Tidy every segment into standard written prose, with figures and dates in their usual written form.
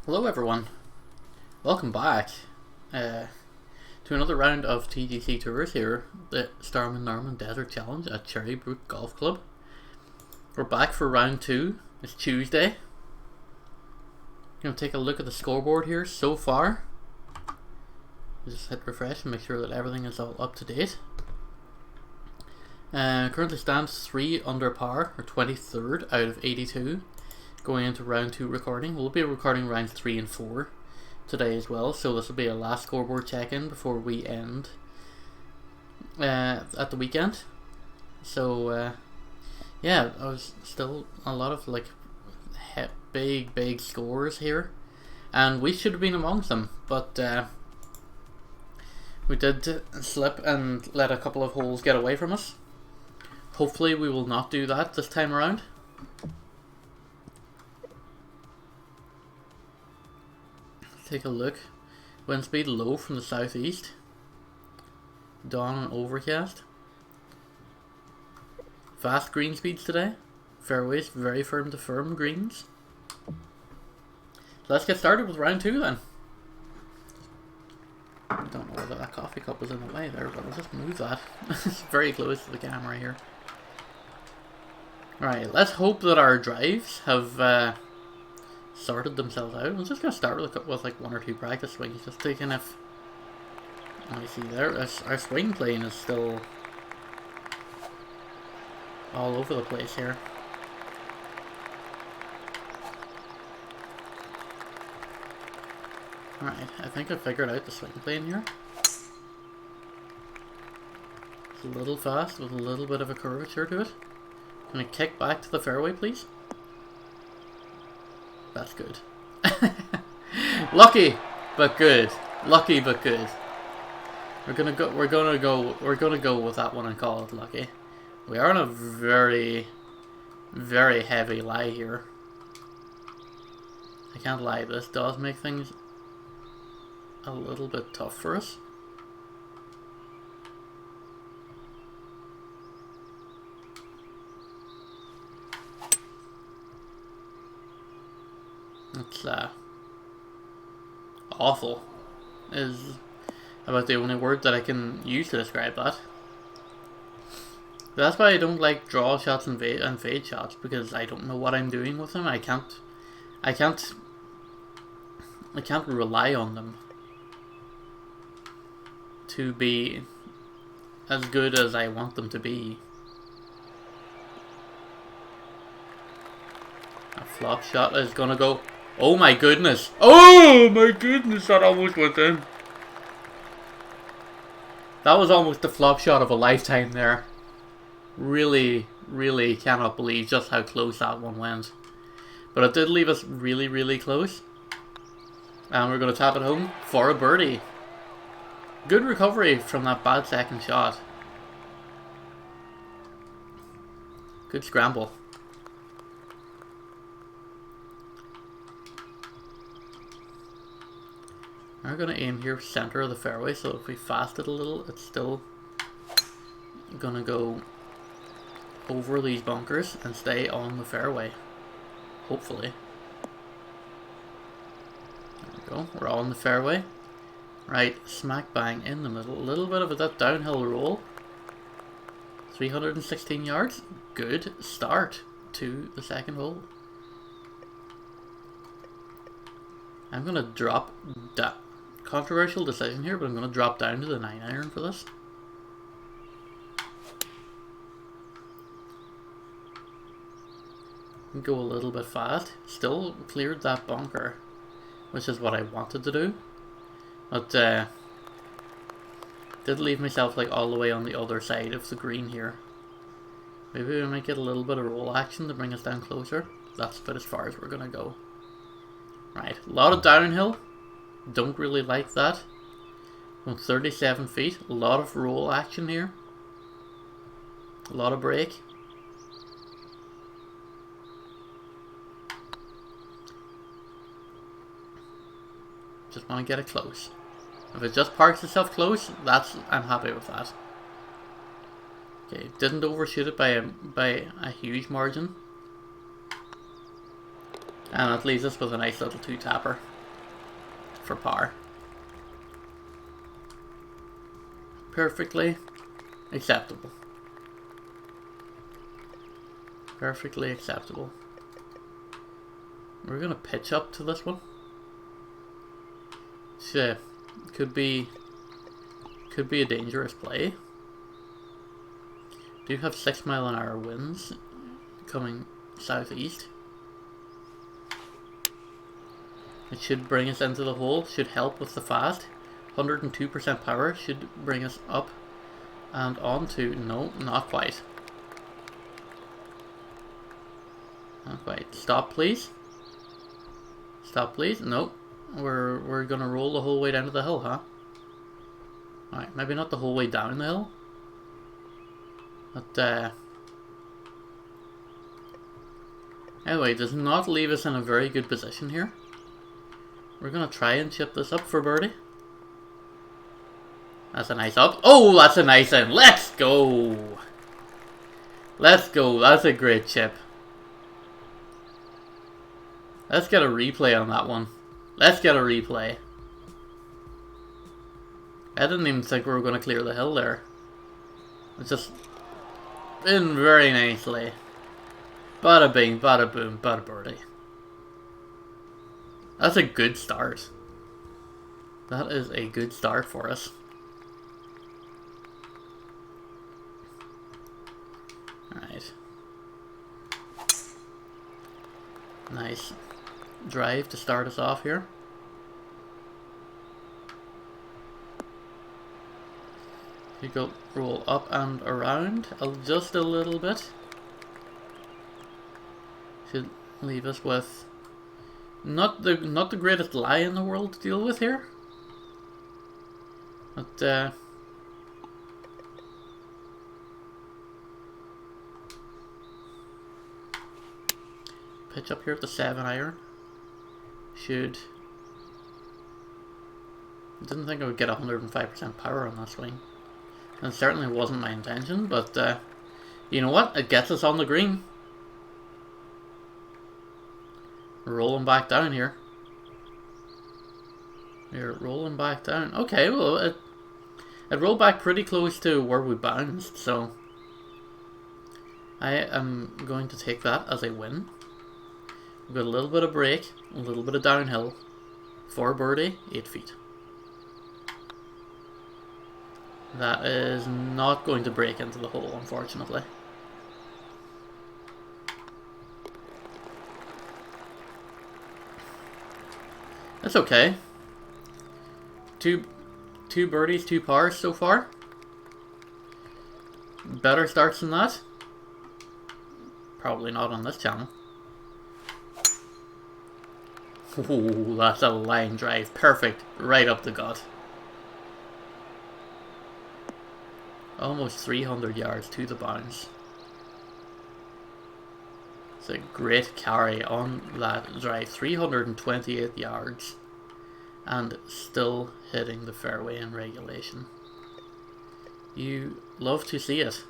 Hello everyone, welcome back to another round of TGC Tours here, the Stormin Norman Desert Challenge at Cherrybrook Golf Club. We're back for round 2, it's Tuesday. Gonna take a look at the scoreboard here so far. Just hit refresh and make sure that everything is all up to date. Currently stands 3 under par, or 23rd out of 82. Going into round 2 recording. We'll be recording rounds 3 and 4 today as well, so this will be a last scoreboard check-in before we end at the weekend. So yeah, I was still a lot of like big scores here, and we should have been amongst them, but we did slip and let a couple of holes get away from us. Hopefully we will not do that this time around. Take a look. Wind speed low from the southeast. Dawn and overcast. Fast green speeds today. Fairways very firm to firm greens. So let's get started with round 2 then. I don't know whether that coffee cup was in the way there, but I'll just move that. It's very close to the camera here. Alright, let's hope that our drives have sorted themselves out. I'm just going to start with like 1 or 2 practice swings, just to kind of, let me see there, our swing plane is still all over the place here. Alright, I think I figured out the swing plane here. It's a little fast with a little bit of a curvature to it. Can I kick back to the fairway, please? That's good. Lucky but good. Lucky but good. We're gonna go with that one and call it lucky. We are on a very heavy lie here. I can't lie, this does make things a little bit tough for us. It's awful is about the only word that I can use to describe that. That's why I don't like draw shots and fade shots, because I don't know what I'm doing with them. I can't rely on them to be as good as I want them to be. A flop shot is gonna go. Oh my goodness! Oh my goodness! That almost went in. That was almost the flop shot of a lifetime there. Really cannot believe just how close that one went. But it did leave us really close. And we're going to tap it home for a birdie. Good recovery from that bad second shot. Good scramble. We're going to aim here center of the fairway, so if we fast it a little, it's still going to go over these bunkers and stay on the fairway. Hopefully. There we go, we're on the fairway. Right, smack bang in the middle. A little bit of that downhill roll. 316 yards. Good start to the second hole. I'm going to drop that. Controversial decision here, but I'm going to drop down to the 9-iron for this. Go a little bit fast. Still cleared that bunker, which is what I wanted to do. But did leave myself like all the way on the other side of the green here. Maybe we might get a little bit of roll action to bring us down closer. That's about as far as we're going to go. Right, a lot of downhill. Don't really like that. From 37 feet, a lot of roll action here. A lot of break. Just want to get it close. If it just parks itself close, I'm happy with that. Okay, didn't overshoot it by a huge margin. And it leaves us with a nice little 2-tapper for par. Perfectly acceptable. Perfectly acceptable. We're going to pitch up to this one. Which, could be a dangerous play. Do have 6-mile-an-hour winds coming southeast. It should bring us into the hole, should help with the fast. 102% power should bring us up and onto, no, not quite. Not quite. Stop please. Stop please. No. We're gonna roll the whole way down to the hill, huh? Alright, maybe not the whole way down the hill. But anyway, does not leave us in a very good position here. We're gonna try and chip this up for birdie. That's a nice up. Oh, that's a nice in. Let's go. Let's go. That's a great chip. Let's get a replay on that one. Let's get a replay. I didn't even think we were going to clear the hill there. It's just in very nicely. Bada bing, bada boom, bada birdie. That's a good start. That is a good start for us. Alright. Nice drive to start us off here. You go roll up and around just a little bit. Should leave us with not the greatest lie in the world to deal with here. But pitch up here at the 7-iron. Should. Didn't think I would get 105% power on that swing. And it certainly wasn't my intention, but you know what? It gets us on the green. Rolling back down here. We're rolling back down. Okay, well, it rolled back pretty close to where we bounced, so I am going to take that as a win. We've got a little bit of break, a little bit of downhill. 4 birdie, 8 feet. That is not going to break into the hole, unfortunately. That's okay. Two birdies, 2 pars so far. Better starts than that? Probably not on this channel. Ooh, that's a line drive. Perfect. Right up the gut. Almost 300 yards to the bounce. It's a great carry on that drive. 328 yards. And still hitting the fairway in regulation. You love to see it.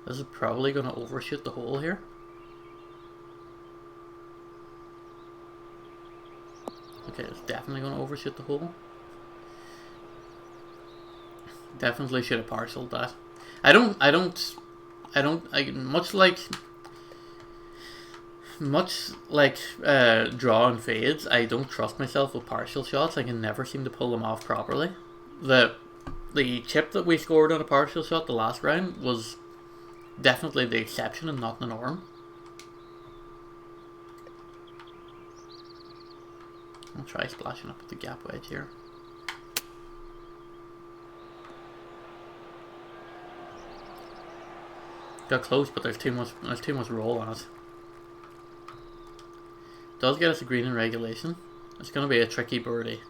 This is probably going to overshoot the hole here. Okay, it's definitely going to overshoot the hole. Definitely should have parceled that. Much like draw and fades, I don't trust myself with partial shots. I can never seem to pull them off properly. The chip that we scored on a partial shot the last round was definitely the exception and not the norm. I'll try splashing up at the gap wedge here. Got close, but there's too much roll on it. Does get us a green in regulation. It's going to be a tricky birdie.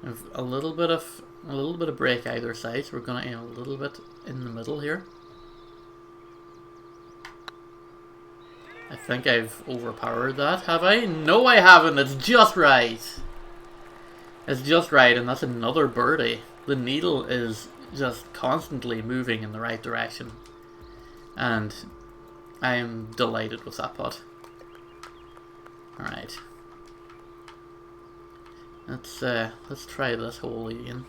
With a little bit of break either side, so we're going to aim a little bit in the middle here. I think I've overpowered that, have I? No, I haven't. It's just right. It's just right, and that's another birdie. The needle is just constantly moving in the right direction. And I am delighted with that putt. Alright. Let's try this hole again.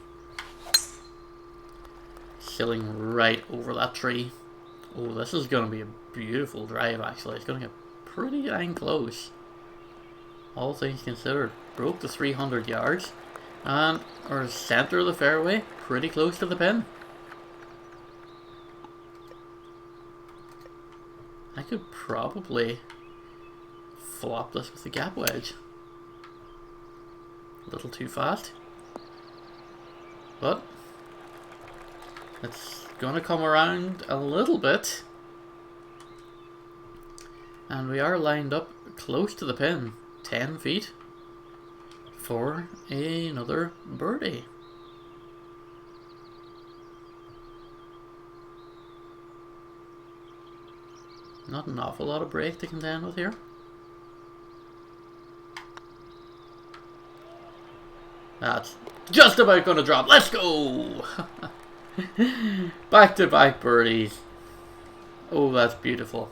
Sailing right over that tree. Oh, this is going to be a beautiful drive actually. It's going to get pretty dang close. All things considered. Broke the 300 yards. And our centre of the fairway, pretty close to the pin. I could probably flop this with the gap wedge. A little too fast. But it's going to come around a little bit. And we are lined up close to the pin. 10 feet for another birdie. Not an awful lot of break to contend with here. That's just about going to drop. Let's go! Back to back birdies. Oh, that's beautiful.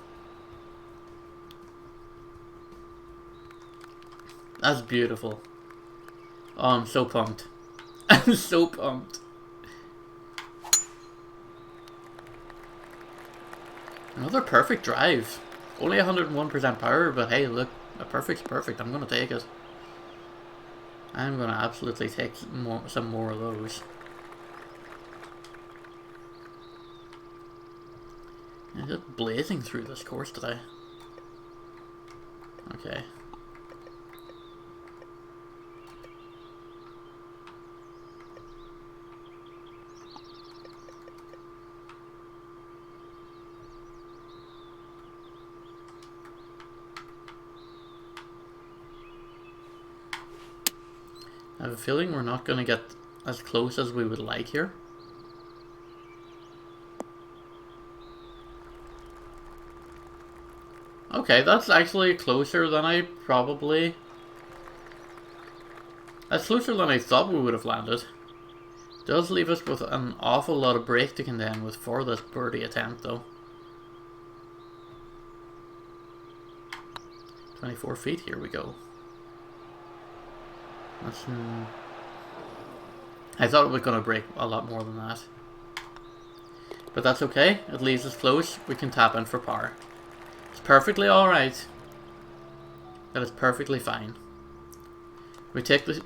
That's beautiful. Oh, I'm so pumped. I'm so pumped. Another perfect drive. Only 101% power, but hey, look, a perfect's perfect. I'm going to take it. I'm going to absolutely take some more of those. I'm just blazing through this course today. Okay. I have a feeling we're not going to get as close as we would like here. Okay, that's actually closer than I probably... That's closer than I thought we would have landed. Does leave us with an awful lot of break to contend with for this birdie attempt though. 24 feet, here we go. That's, I thought it was going to break a lot more than that. But that's okay, it leaves us close, we can tap in for par. It's perfectly alright. That is perfectly fine. We take the,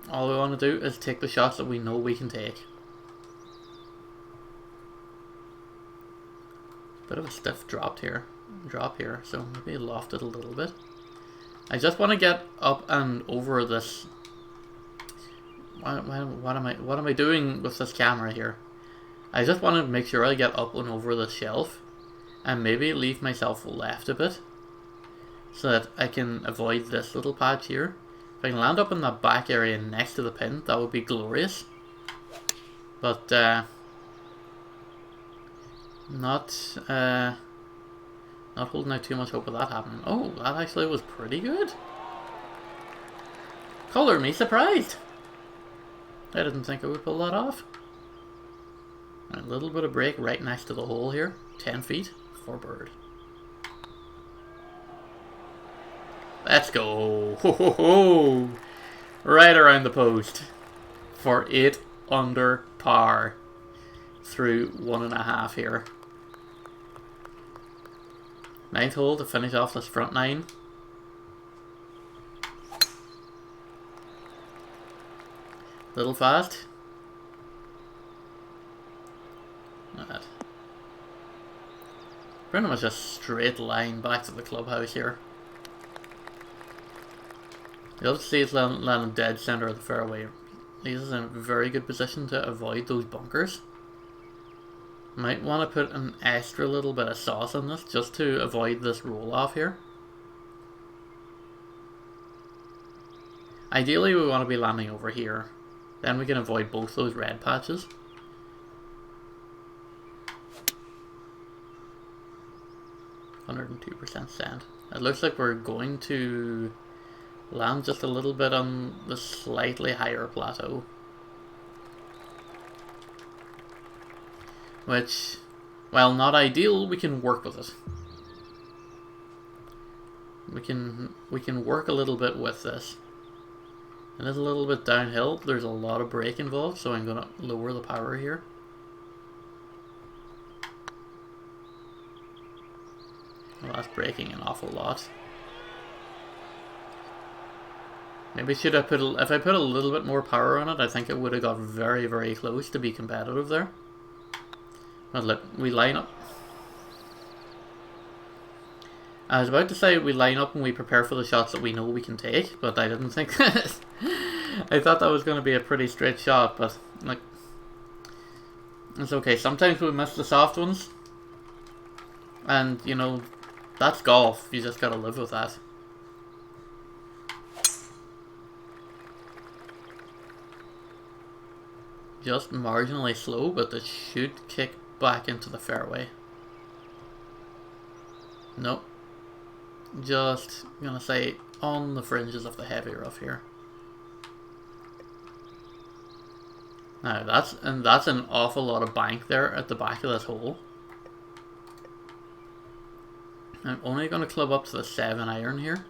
all we want to do is take the shots that we know we can take. Bit of a stiff drop here, so maybe loft it a little bit. I just want to get up and over this. What am I doing with this camera here? I just want to make sure I get up and over the shelf, and maybe leave myself left a bit, so that I can avoid this little patch here. If I can land up in that back area next to the pin, that would be glorious. But not holding out too much hope of that happening. Oh, that actually was pretty good. Color me surprised. I didn't think I would pull that off. A little bit of break right next to the hole here. 10 feet for bird. Let's go. Ho ho ho. Right around the post. For 8 under par. Through 1.5 here. 9th hole to finish off this front 9. Little fast. That. Pretty much a straight line back to the clubhouse here. You'll see it's landing dead centre of the fairway. He's in a very good position to avoid those bunkers. Might want to put an extra little bit of sauce on this just to avoid this roll off here. Ideally we want to be landing over here. Then we can avoid both those red patches. %, sand. It looks like we're going to land just a little bit on the slightly higher plateau. Which, while not ideal, we can work with it. We can work a little bit with this. It is a little bit downhill. There's a lot of brake involved, so I'm gonna lower the power here. Well, that's braking an awful lot. Maybe should I put if I put a little bit more power on it, I think it would have got very, very close to be competitive there. But look, we line up. I was about to say we line up and we prepare for the shots that we know we can take, but I didn't think that. I thought that was going to be a pretty straight shot, but like, it's okay. Sometimes we miss the soft ones, and you know, that's golf. You just gotta live with that. Just marginally slow, but it should kick back into the fairway. Nope. Just gonna say on the fringes of the heavy rough here. Now that's an awful lot of bank there at the back of this hole. I'm only gonna club up to the 7 iron here.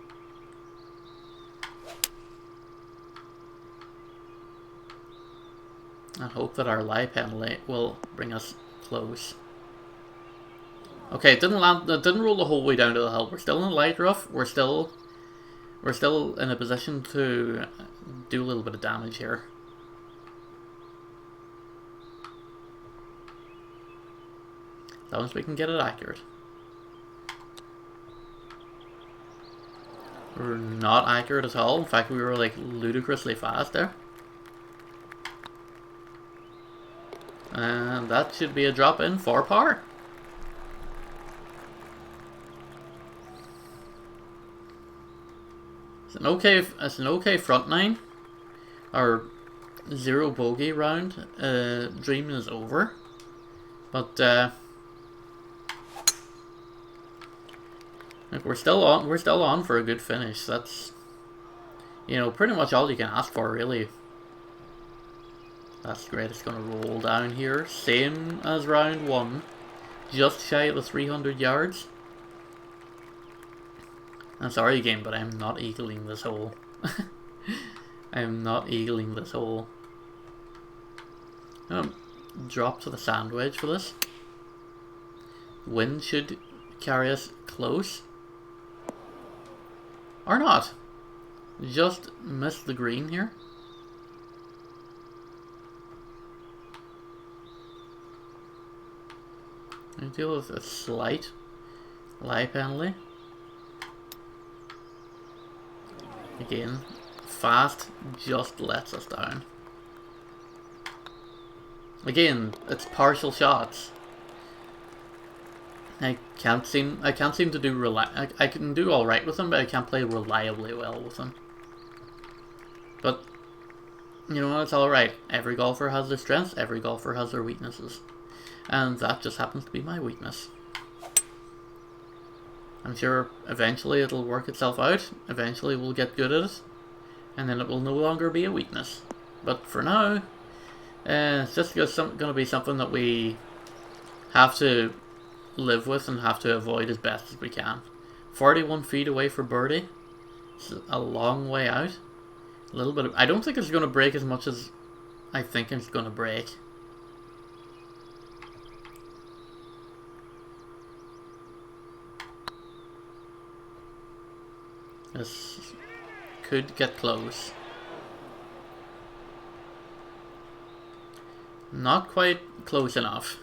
And hope that our lie penalty will bring us close. Okay, it didn't land. It didn't roll the whole way down to the hill. We're still in light rough. We're still in a position to do a little bit of damage here. As long as we can get it accurate. We're not accurate at all. In fact, we were like ludicrously fast there. And that should be a drop in for par. It's an okay front nine. Our 0 bogey round dream is over, but like we're still on for a good finish. That's, you know, pretty much all you can ask for, really. That's great. It's gonna roll down here, same as round 1, just shy of the 300 yards. I'm sorry, game, but I'm not eagling this hole. I am not eagling this hole. I'm gonna drop to the sand wedge for this. Wind should carry us close. Or not. Just missed the green here. I deal with a slight lie penalty. Again, fast just lets us down. Again, it's partial shots. I can't seem to do I can do all right with them, but I can't play reliably well with them. But you know, it's all right. Every golfer has their strengths. Every golfer has their weaknesses, and that just happens to be my weakness. I'm sure eventually it'll work itself out. Eventually we'll get good at it, and then it will no longer be a weakness. But for now, it's just going to be something that we have to live with and have to avoid as best as we can. 41 feet away for birdie. It's a long way out. A little bit of, I don't think it's going to break as much as I think it's going to break. This could get close. Not quite close enough.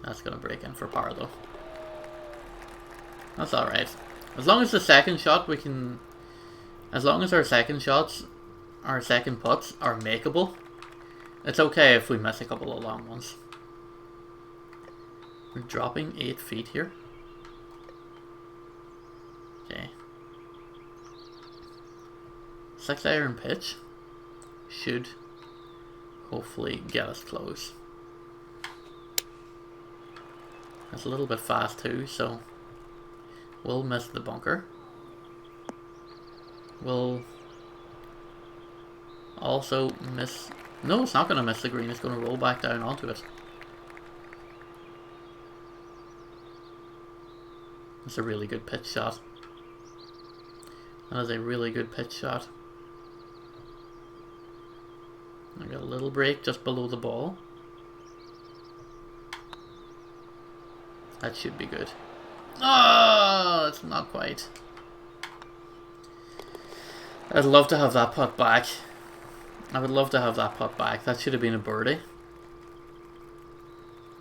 That's gonna break in for par though. That's alright. As long as the second shot we can... As long as our second shots, our second putts are makeable, it's okay if we miss a couple of long ones. We're dropping 8 feet here. Okay. 6 iron pitch should hopefully get us close. That's a little bit fast too, so we'll miss the bunker. We'll also miss... No, it's not going to miss the green. It's going to roll back down onto it. That's a really good pitch shot. That is a really good pitch shot. I got a little break just below the ball. That should be good. Oh, it's not quite. I'd love to have that putt back. I would love to have that putt back. That should have been a birdie.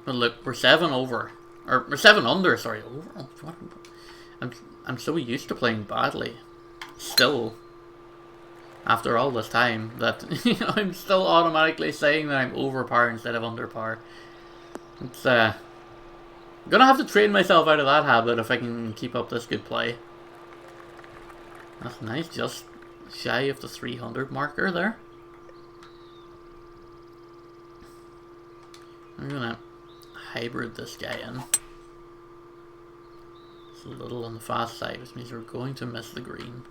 But look, we're 7 over. Or, we're 7 under, sorry. Over. I'm so used to playing badly. Still. After all this time, that I'm still automatically saying that I'm over par instead of under par. It's I'm gonna have to train myself out of that habit if I can keep up this good play. That's nice, just shy of the 300 marker there. I'm gonna hybrid this guy in. It's a little on the fast side, which means we're going to miss the green.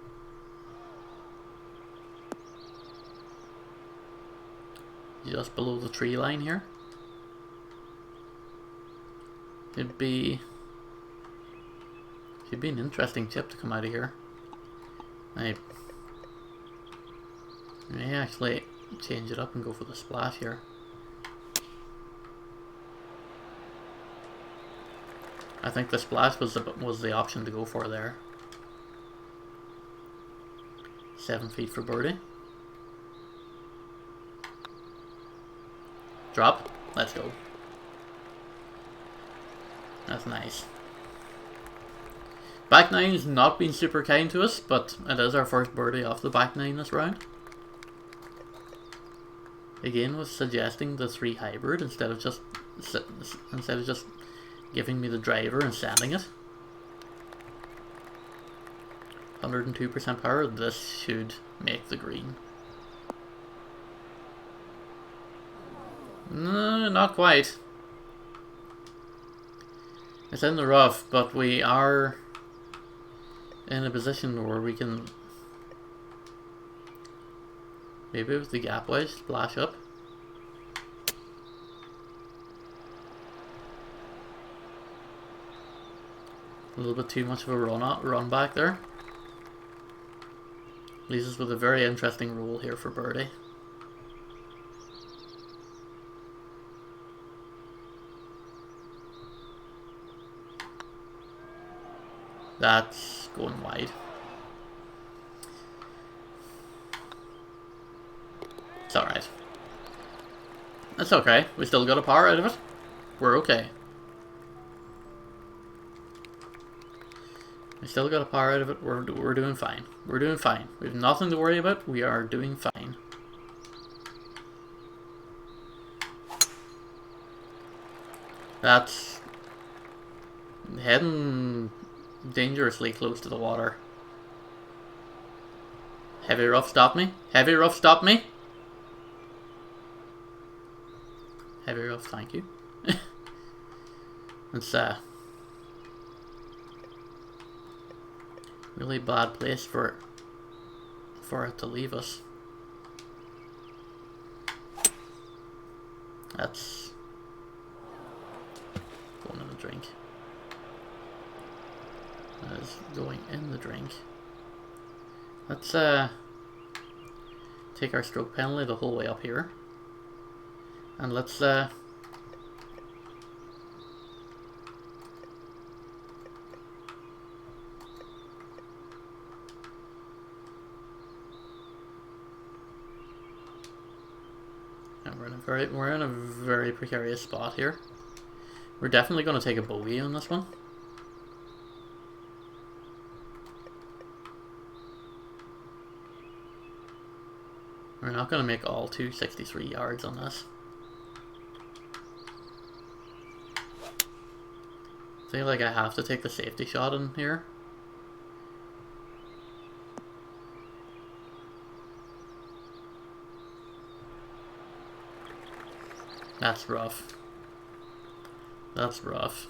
Just below the tree line here. Should be an interesting chip to come out of here. I may actually change it up and go for the splash here. I think the splash was the option to go for there. 7 feet for birdie. Drop. Let's go. That's nice. Back nine's not been super kind to us, but it is our first birdie off the back nine this round. Again, was suggesting the 3 hybrid instead of just giving me the driver and sanding it. 102% power. This should make the green. No, not quite. It's in the rough, but we are in a position where we can maybe with the gap wedge splash up. A little bit too much of a run back there. Leaves us with a very interesting roll here for birdie. That's going wide. It's alright. That's okay. We still got a par out of it. We're okay. We still got a par out of it. We're doing fine. We're doing fine. We have nothing to worry about. We are doing fine. That's heading dangerously close to the water. Heavy rough, stop me. Heavy rough, stop me. Heavy rough, thank you. It's really bad place for it to leave us. That's going in the drink. That is going in the drink. Let's take our stroke penalty the whole way up here. And let's and we're in a very precarious spot here. We're definitely going to take a bogey on this one. We're not going to make all 263 yards on this. I feel like I have to take the safety shot in here. That's rough. That's rough.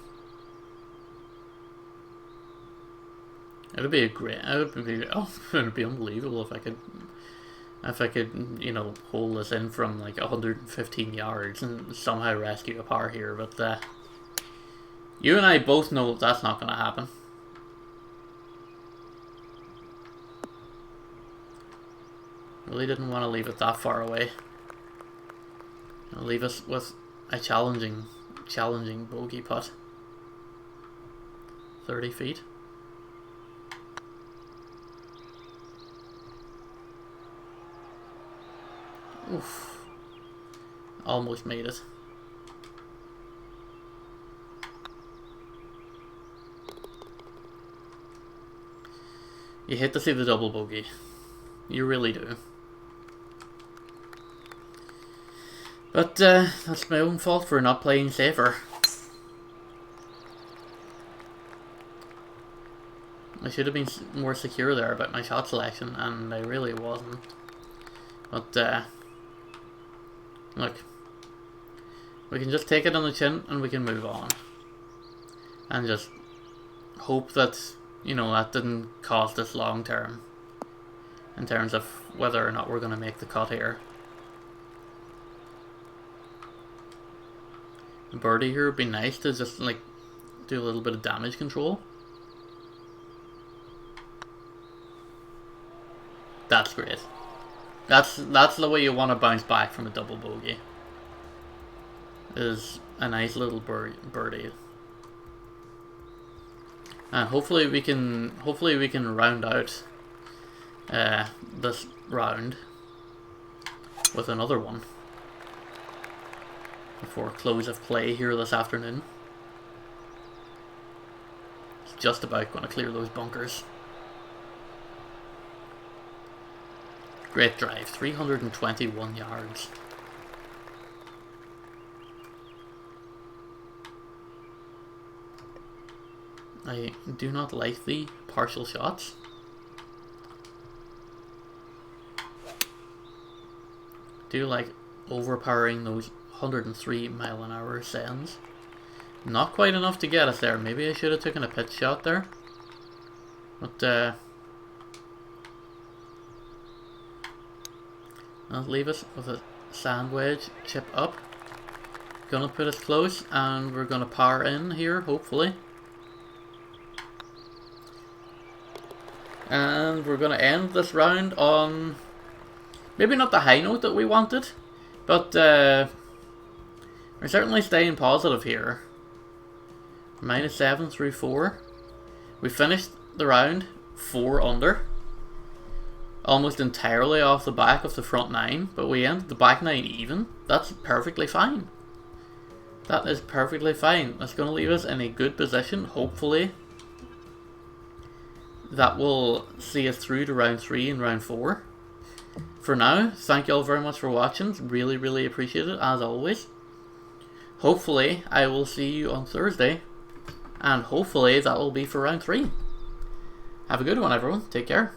It would be a great. It would be unbelievable if I could, you know, hold this in from like 115 yards and somehow rescue a par here. But you and I both know that's not going to happen. Really didn't want to leave it that far away. I'll leave us with a challenging bogey putt. 30 feet. Oof. Almost made it. You hate to see the double bogey. You really do. But that's my own fault for not playing safer. I should have been more secure there about my shot selection, and I really wasn't. But look, we can just take it on the chin and we can move on. And just hope that, you know, that didn't cost us long term in terms of whether or not we're going to make the cut here. A birdie here would be nice to just like do a little bit of damage control. That's great. That's the way you want to bounce back from a double bogey. Is a nice little birdie. And hopefully we can round out this round with another one before close of play here this afternoon. It's just about going to clear those bunkers. Great drive, 321 yards. I do not like the partial shots. Do like overpowering those 103 mile/hour sends. Not quite enough to get us there. Maybe I should have taken a pitch shot there. But I'll leave us with a sand wedge chip up. Gonna put us close, and we're gonna power in here, hopefully. And we're gonna end this round on maybe not the high note that we wanted, but we're certainly staying positive here. -7 through 4. We finished the round 4 under. Almost entirely off the back of the front 9, but we ended the back 9 even. That's perfectly fine. That is perfectly fine. That's going to leave us in a good position, hopefully. That will see us through to round 3 and round 4. For now, thank you all very much for watching. Really, really appreciate it, as always. Hopefully, I will see you on Thursday. And hopefully, that will be for round 3. Have a good one, everyone. Take care.